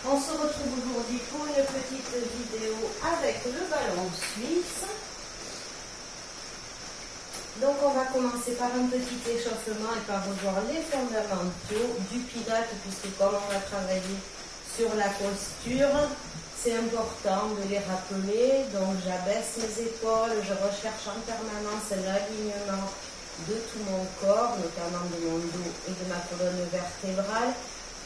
On se retrouve aujourd'hui pour une petite vidéo avec le ballon suisse. Donc on va commencer par un petit échauffement et par revoir les fondamentaux du pilates, puisque comme on va travailler sur la posture, c'est important de les rappeler. Donc j'abaisse mes épaules, je recherche en permanence l'alignement de tout mon corps, notamment de mon dos et de ma colonne vertébrale.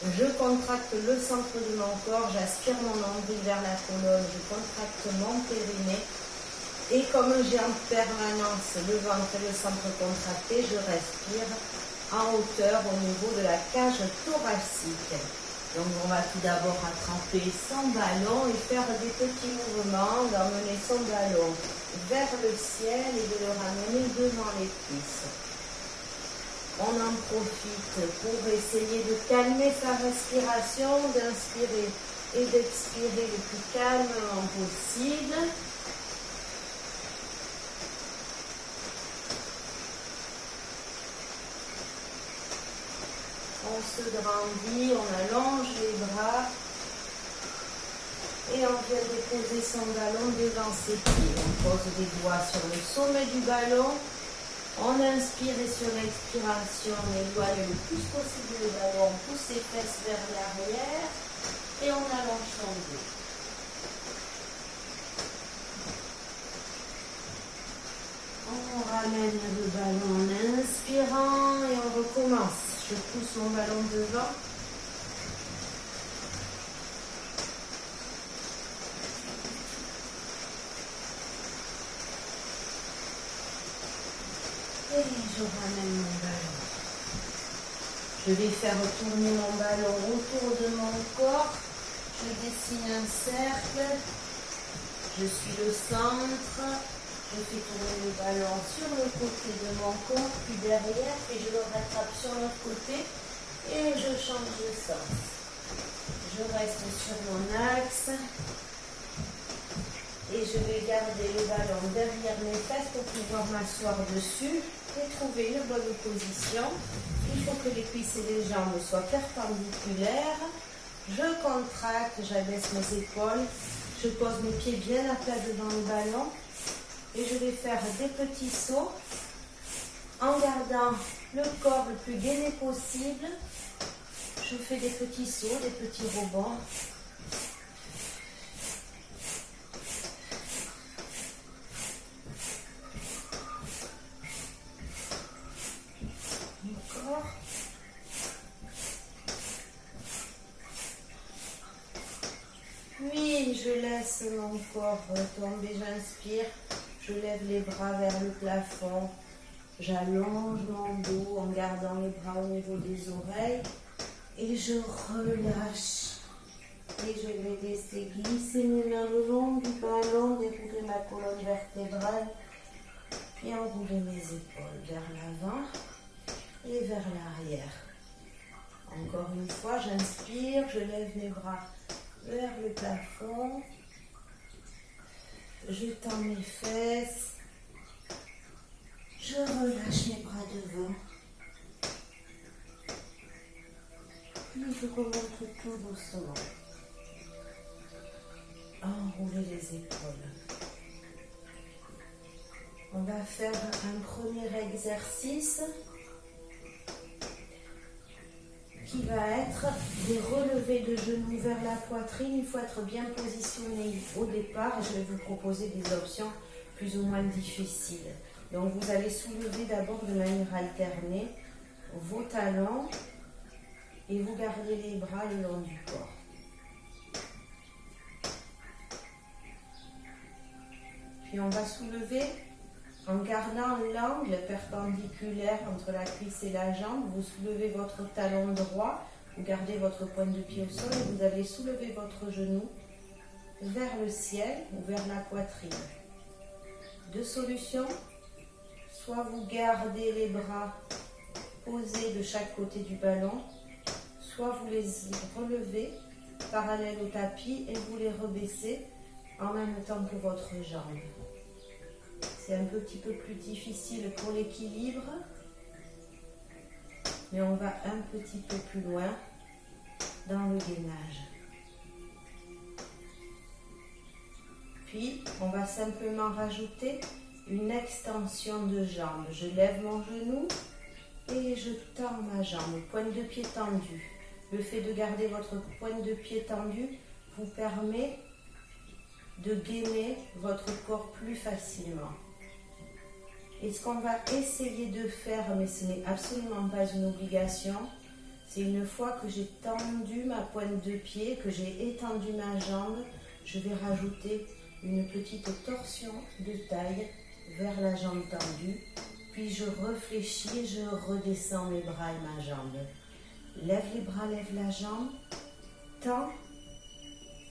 Je contracte le centre de mon corps, j'aspire mon nombril vers la colonne, je contracte mon périnée. Et comme j'ai en permanence le ventre et le centre contracté, je respire en hauteur au niveau de la cage thoracique. Donc on va tout d'abord attraper son ballon et faire des petits mouvements, d'emmener son ballon vers le ciel et de le ramener devant les cuisses. On en profite pour essayer de calmer sa respiration, d'inspirer et d'expirer le plus calmement possible. On se grandit, on allonge les bras et on vient déposer son ballon devant ses pieds. On pose les doigts sur le sommet du ballon. On inspire et sur l'expiration, on éloigne le plus possible le ballon, on pousse ses fesses vers l'arrière et on allonge son dos. On ramène le ballon en inspirant et on recommence. Je pousse mon ballon devant. Et je ramène mon ballon. Je vais faire tourner mon ballon autour de mon corps. Je dessine un cercle. Je suis le centre. Je fais tourner le ballon sur le côté de mon corps, puis derrière, et je le rattrape sur l'autre côté et je change de sens. Je reste sur mon axe et je vais garder le ballon derrière mes fesses pour pouvoir m'asseoir dessus et trouver une bonne position. Il faut que les cuisses et les jambes soient perpendiculaires. Je contracte, j'abaisse mes épaules, je pose mes pieds bien à plat devant le ballon. Et je vais faire des petits sauts en gardant le corps le plus gainé possible. Je fais des petits sauts, des petits rebonds. Encore. Puis je laisse mon corps tomber, j'inspire. Je lève les bras vers le plafond, j'allonge mon dos en gardant les bras au niveau des oreilles et je relâche. Et je vais laisser glisser mes mains le long du ballon, dérouler ma colonne vertébrale, puis enrouler mes épaules vers l'avant et vers l'arrière. Encore une fois, j'inspire, je lève mes bras vers le plafond. Je tends mes fesses, je relâche mes bras devant, puis je remonte tout doucement, enrouler les épaules. On va faire un premier exercice qui va être des relevés de genoux vers la poitrine. Il faut être bien positionné au départ. Je vais vous proposer des options plus ou moins difficiles. Donc vous allez soulever d'abord de manière alternée vos talons et vous gardez les bras le long du corps. Puis on va soulever en gardant l'angle perpendiculaire entre la cuisse et la jambe. Vous soulevez votre talon droit, vous gardez votre pointe de pied au sol et vous allez soulever votre genou vers le ciel ou vers la poitrine. Deux solutions, soit vous gardez les bras posés de chaque côté du ballon, soit vous les relevez parallèles au tapis et vous les rebaissez en même temps que votre jambe. C'est un petit peu plus difficile pour l'équilibre, mais on va un petit peu plus loin dans le gainage. Puis, on va simplement rajouter une extension de jambe. Je lève mon genou et je tends ma jambe, pointe de pied tendue. Le fait de garder votre pointe de pied tendue vous permet de gainer votre corps plus facilement. Et ce qu'on va essayer de faire, mais ce n'est absolument pas une obligation, c'est une fois que j'ai tendu ma pointe de pied, que j'ai étendu ma jambe, je vais rajouter une petite torsion de taille vers la jambe tendue, puis je réfléchis et je redescends mes bras et ma jambe. Lève les bras, lève la jambe, tends,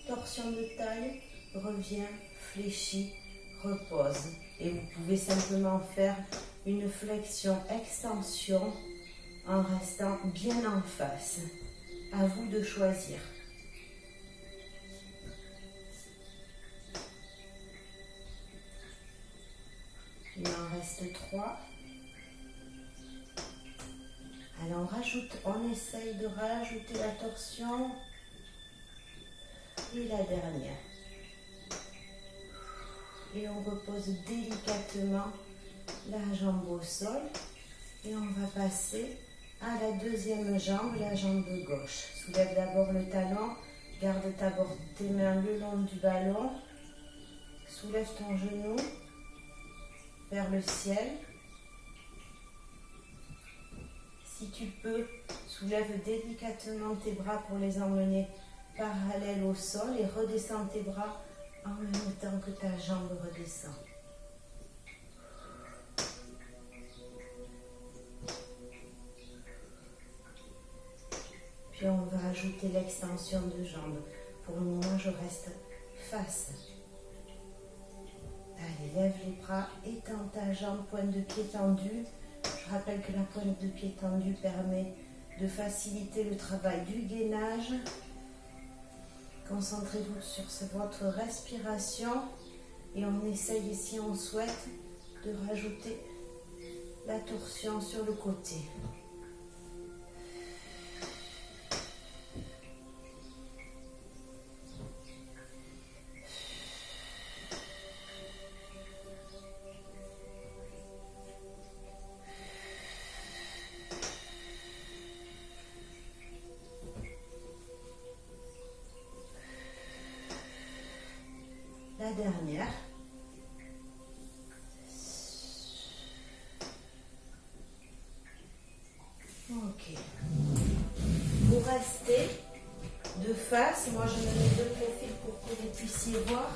torsion de taille, reviens, fléchis, repose. Et vous pouvez simplement faire une flexion-extension en restant bien en face. À vous de choisir. Il en reste 3. Alors on essaye de rajouter la torsion. Et la dernière. Et on repose délicatement la jambe au sol. Et on va passer à la deuxième jambe, la jambe gauche. Soulève d'abord le talon. Garde tes mains le long du ballon. Soulève ton genou vers le ciel. Si tu peux, soulève délicatement tes bras pour les emmener parallèles au sol et redescends tes bras en même temps que ta jambe redescend. Puis on va ajouter l'extension de jambe. Pour le moment, je reste face. Allez, lève les bras, étends ta jambe, pointe de pied tendue. Je rappelle que la pointe de pied tendue permet de faciliter le travail du gainage. Concentrez-vous sur votre respiration et on essaye, si on souhaite, de rajouter la torsion sur le côté. La dernière. Ok. Vous restez de face. Moi, je me mets de profil pour que vous puissiez voir.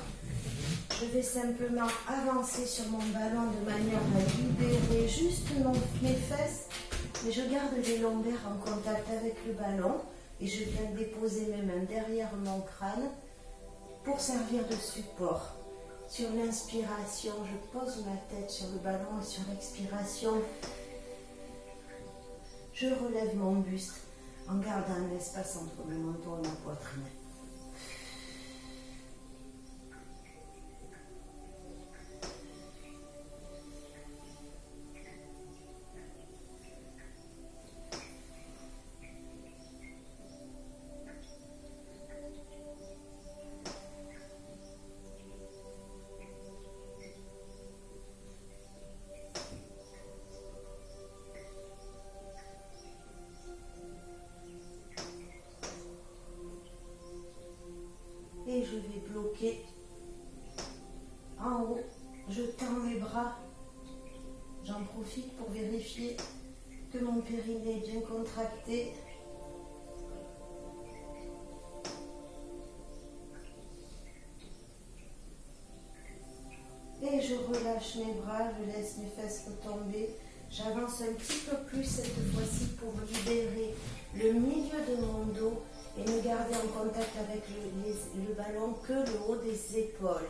Je vais simplement avancer sur mon ballon de manière à libérer juste mes fesses. Mais je garde les lombaires en contact avec le ballon. Et je viens déposer mes mains derrière mon crâne pour servir de support. Sur l'inspiration, je pose ma tête sur le ballon et sur l'expiration, je relève mon buste en gardant un espace entre mon menton et ma poitrine. Et je vais bloquer en haut. Je tends mes bras. J'en profite pour vérifier que mon périnée est bien contracté. Et je relâche mes bras, je laisse mes fesses retomber. J'avance un petit peu plus cette fois-ci pour libérer le milieu de mon dos et ne garder en contact avec le ballon que le haut des épaules.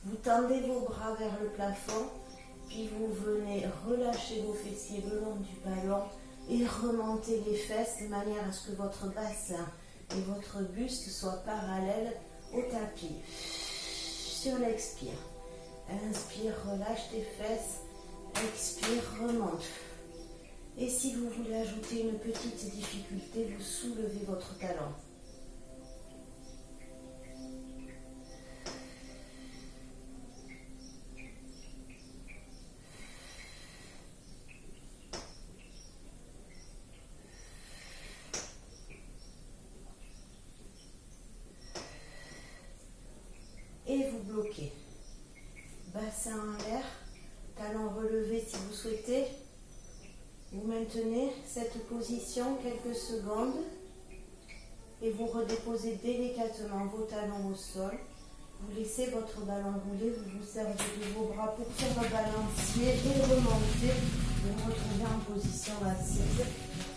Vous tendez vos bras vers le plafond, puis vous venez relâcher vos fessiers le long du ballon et remonter les fesses de manière à ce que votre bassin et votre buste soient parallèles au tapis. Sur l'expire. Inspire, relâche tes fesses. Expire, remonte. Et si vous voulez ajouter une petite difficulté, vous soulevez votre talon. bassin en l'air, talons relevés si vous souhaitez. Vous maintenez cette position quelques secondes et vous redéposez délicatement vos talons au sol. Vous laissez votre ballon rouler, vous vous servez de vos bras pour faire un balancier et remonter. Vous vous retrouvez en position assise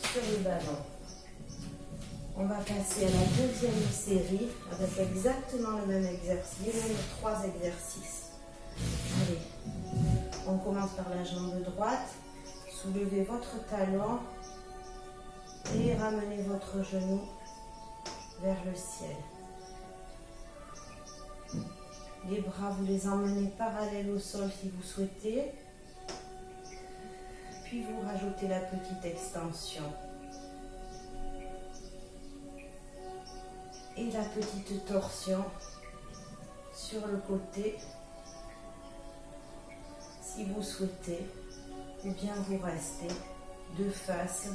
sur le ballon. On va passer à la deuxième série avec exactement le même exercice, les mêmes 3 exercices. Allez, on commence par la jambe droite. Soulevez votre talon et ramenez votre genou vers le ciel. Les bras, vous les emmenez parallèles au sol si vous souhaitez. Puis vous rajoutez la petite extension. Et la petite torsion sur le côté si vous souhaitez, ou bien vous restez de face.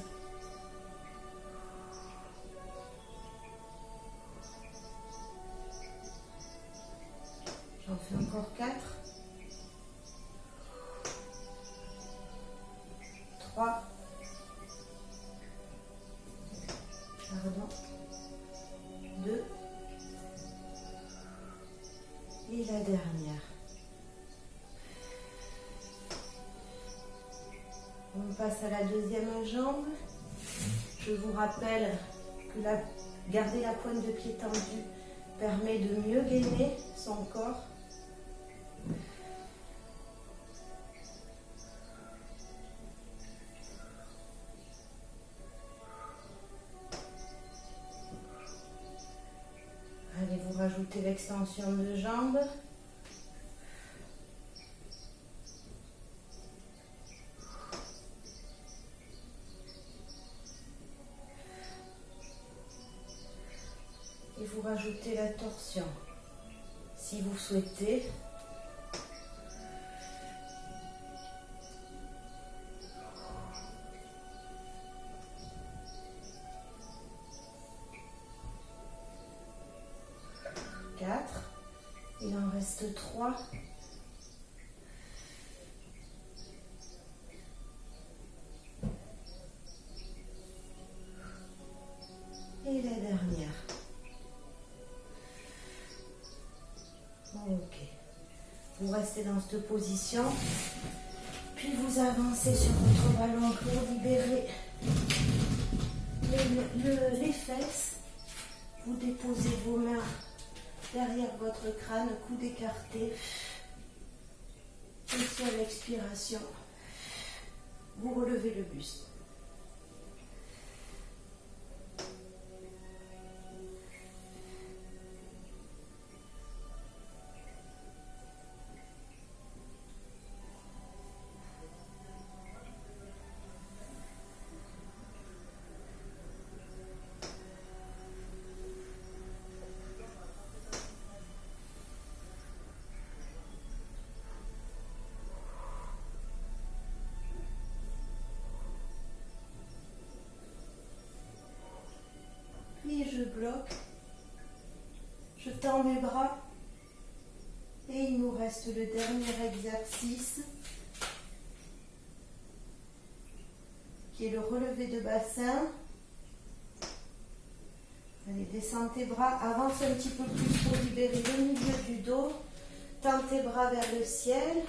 J'en fais encore 4, 3, pardon, 2 et la dernière. On passe à la deuxième jambe. Je vous rappelle que garder la pointe de pied tendue permet de mieux gainer son corps. Allez, vous rajoutez l'extension de jambes. Et vous rajoutez la torsion. Si vous souhaitez, il en reste 3. Et la dernière. Ok. Vous restez dans cette position. Puis vous avancez sur votre ballon pour libérer les fesses. Vous déposez vos mains derrière votre crâne, coude écarté. Et sur l'expiration, vous relevez le buste. Puis je bloque, je tends mes bras et il nous reste le dernier exercice qui est le relevé de bassin. Allez, descends tes bras, avance un petit peu plus pour libérer le milieu du dos, tends tes bras vers le ciel.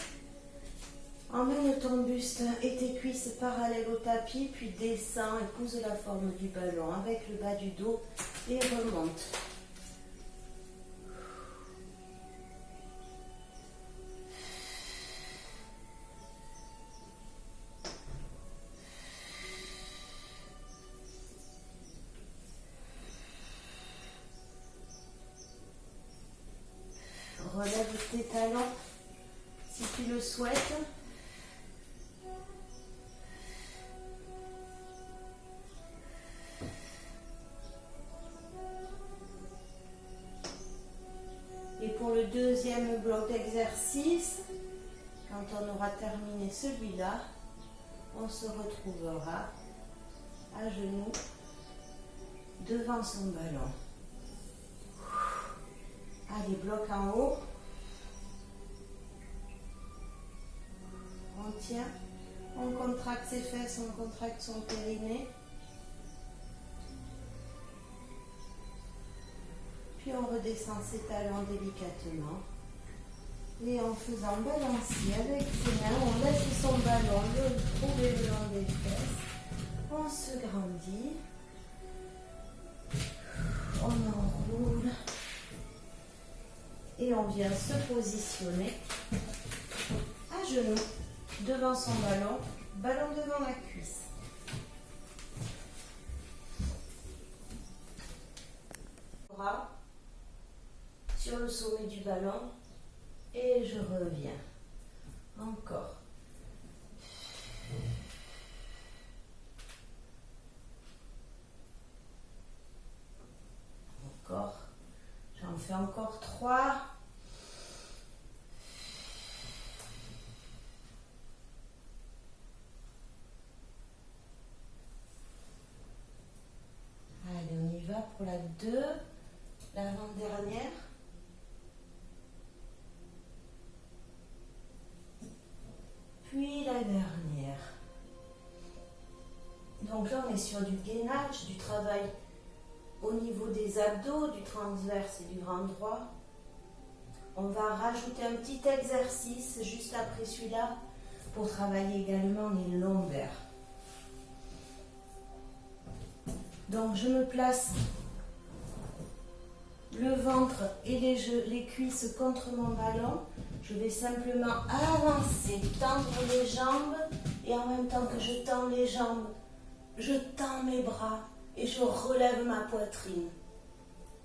Emmène ton buste et tes cuisses parallèles au tapis, puis descends, épouse la forme du ballon avec le bas du dos et remonte. Relève tes talons si tu le souhaites. Et pour le deuxième bloc d'exercice, quand on aura terminé celui-là, on se retrouvera à genoux devant son ballon. Allez, bloc en haut. On tient, on contracte ses fesses, on contracte son périnée. Puis on redescend ses talons délicatement. Et en faisant balancer avec ses mains, on laisse son ballon le trouver le long des fesses. On se grandit. On enroule. Et on vient se positionner à genoux devant son ballon, ballon devant la cuisse. Bras sur le sommet du ballon et je reviens. Encore. Encore. J'en fais encore 3. Allez, on y va pour la 2, l'avant-dernière. Puis la dernière. Donc là, on est sur du gainage, du travail au niveau des abdos, du transverse et du grand droit. On va rajouter un petit exercice juste après celui-là pour travailler également les lombaires. Donc je me place le ventre et les cuisses contre mon ballon. Je vais simplement avancer, tendre les jambes et en même temps que je tends les jambes, je tends mes bras et je relève ma poitrine.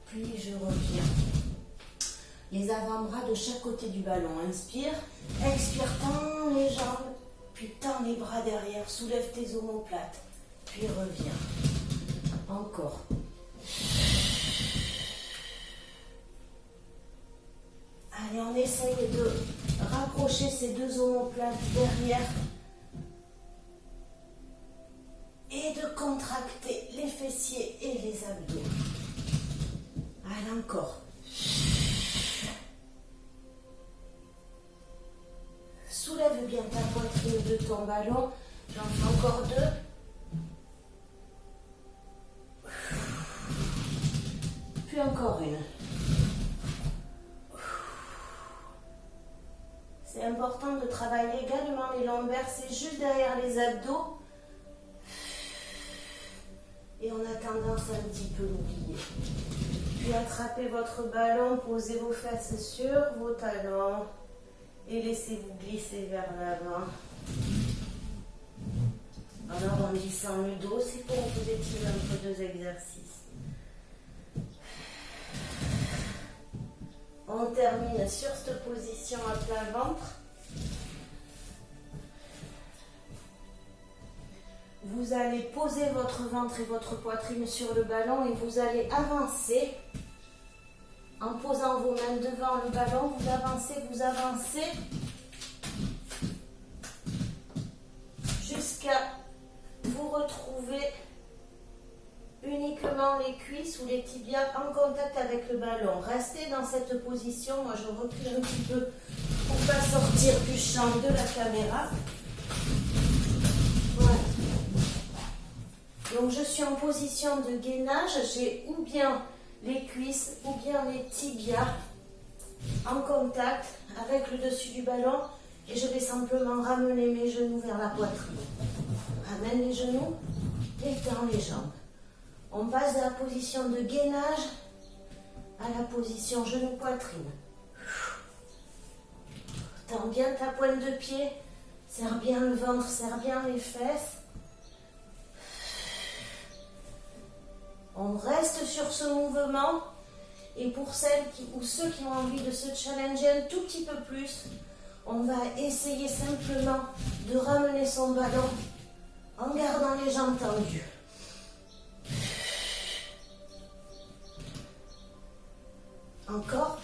Puis je reviens. Les avant-bras de chaque côté du ballon. Inspire, expire, tends les jambes, puis tends les bras derrière, soulève tes omoplates, puis reviens. Encore. Allez, on essaye de rapprocher ces deux omoplates derrière et de contracter les fessiers et les abdos. Allez, encore. Soulève bien ta poitrine de ton ballon. J'en fais encore 2. Puis encore une. C'est important de travailler également les lombaires, c'est juste derrière les abdos. Et on a tendance à un petit peu l'oublier. Puis attrapez votre ballon, posez vos fesses sur vos talons et laissez-vous glisser vers l'avant. Alors en glissant le dos, c'est pour vous étirer entre 2 exercices. On termine sur cette position à plat ventre. Vous allez poser votre ventre et votre poitrine sur le ballon et vous allez avancer. En posant vos mains devant le ballon, vous avancez jusqu'à vous retrouver uniquement les cuisses ou les tibias en contact avec le ballon. Restez dans cette position. Moi, je recule un petit peu pour ne pas sortir du champ de la caméra. Voilà. Donc, je suis en position de gainage. J'ai ou bien les cuisses ou bien les tibias en contact avec le dessus du ballon et je vais simplement ramener mes genoux vers la poitrine. Ramène les genoux et tends les jambes. On passe de la position de gainage à la position genou-poitrine. Tends bien ta pointe de pied, serre bien le ventre, serre bien les fesses. On reste sur ce mouvement et pour celles ou ceux qui ont envie de se challenger un tout petit peu plus, on va essayer simplement de ramener son ballon en gardant les jambes tendues. Encore.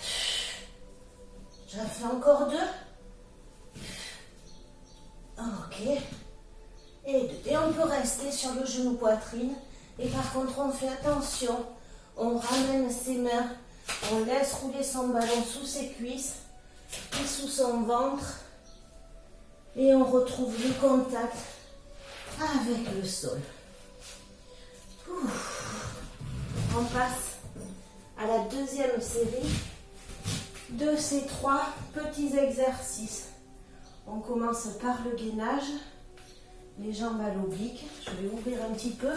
J'en fais encore 2. Ok. Et 2. Et on peut rester sur le genou poitrine. Et par contre, on fait attention. On ramène ses mains. On laisse rouler son ballon sous ses cuisses et sous son ventre. Et on retrouve le contact avec le sol. On passe à la deuxième série de ces 3 petits exercices. On commence par le gainage, les jambes à l'oblique. Je vais ouvrir un petit peu.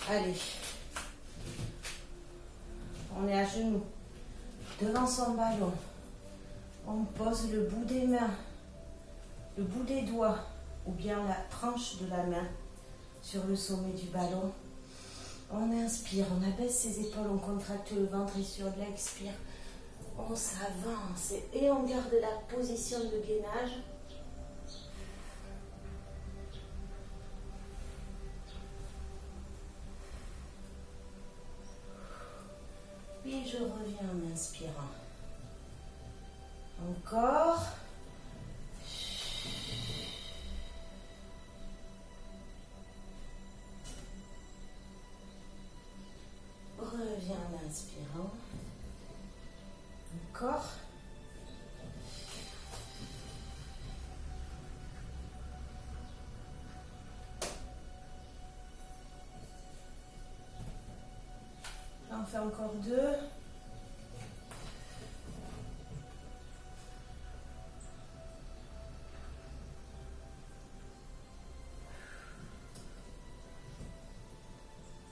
Allez, on est à genoux, devant son ballon. On pose le bout des mains, le bout des doigts ou bien la tranche de la main sur le sommet du ballon. On inspire, on abaisse ses épaules, on contracte le ventre et sur l'expire, on s'avance et on garde la position de gainage. Puis je reviens en inspirant. Encore. Reviens en inspirant. Encore. J'en fais encore 2.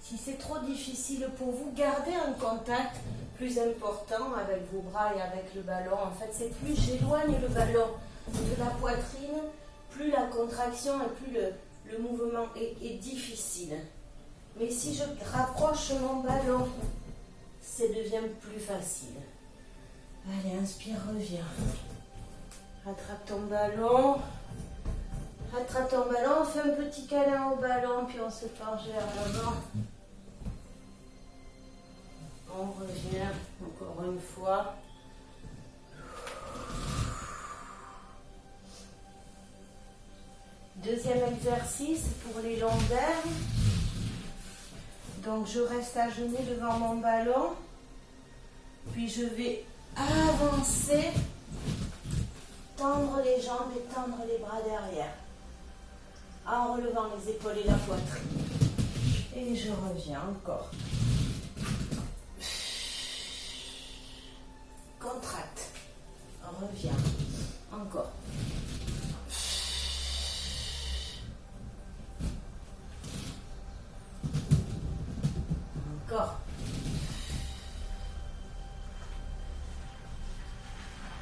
Si c'est trop difficile pour vous, gardez un contact plus important avec vos bras et avec le ballon. En fait, c'est plus j'éloigne le ballon de la poitrine, plus la contraction et plus le mouvement est difficile. Mais si je rapproche mon ballon, ça devient plus facile. Allez, inspire, reviens. Rattrape ton ballon. Rattrape ton ballon, on fait un petit câlin au ballon, puis on se penche vers l'avant. On revient encore une fois. Deuxième exercice pour les lombaires. Donc je reste à genoux devant mon ballon. Puis je vais avancer, tendre les jambes et tendre les bras derrière. En relevant les épaules et la poitrine. Et je reviens encore. Contracte. Reviens. Encore. Encore.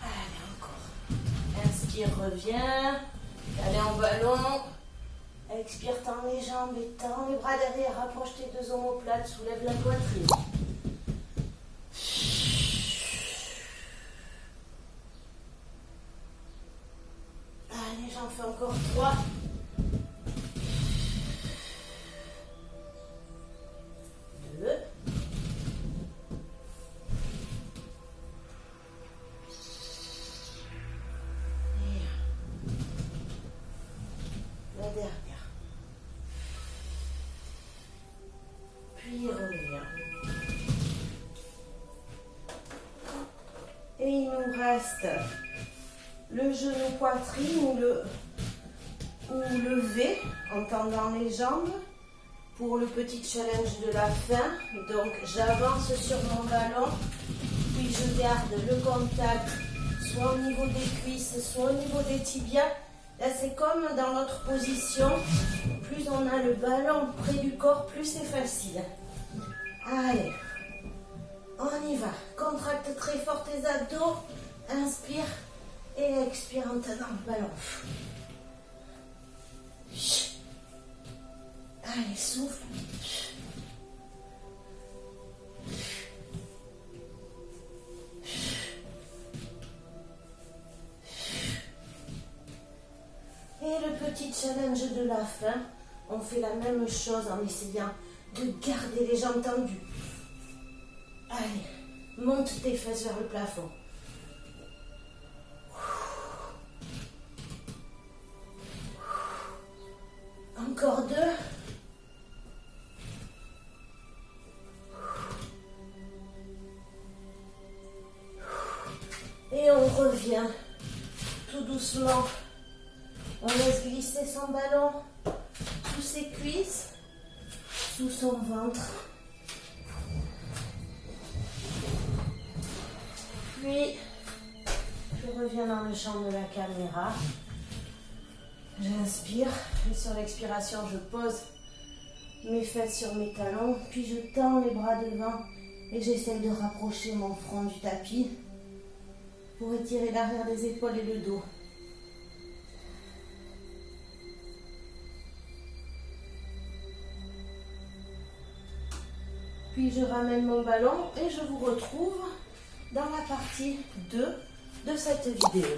Allez, encore. Inspire, reviens. Allez en ballon. Expire, tends les jambes et tends les bras derrière. Rapproche tes 2 omoplates, soulève la poitrine. Allez, j'en fais encore 3. 2. Et la dernière. Puis revient. Et il nous reste le genou poitrine ou le V en tendant les jambes pour le petit challenge de la fin. Donc j'avance sur mon ballon, puis je garde le contact soit au niveau des cuisses, soit au niveau des tibias. Là c'est comme dans notre position, plus on a le ballon près du corps, plus c'est facile. Allez, on y va. Contracte très fort tes abdos, inspire et expire en tenant le ballon. Allez, souffle. Et le petit challenge de la fin, on fait la même chose en essayant de garder les jambes tendues. Allez, monte tes fesses vers le plafond. Encore 2. placer son ballon sous ses cuisses, sous son ventre. Puis, je reviens dans le champ de la caméra. J'inspire et sur l'expiration, je pose mes fesses sur mes talons. Puis je tends les bras devant et j'essaie de rapprocher mon front du tapis pour étirer l'arrière des épaules et le dos. Puis je ramène mon ballon et je vous retrouve dans la partie 2 de cette vidéo.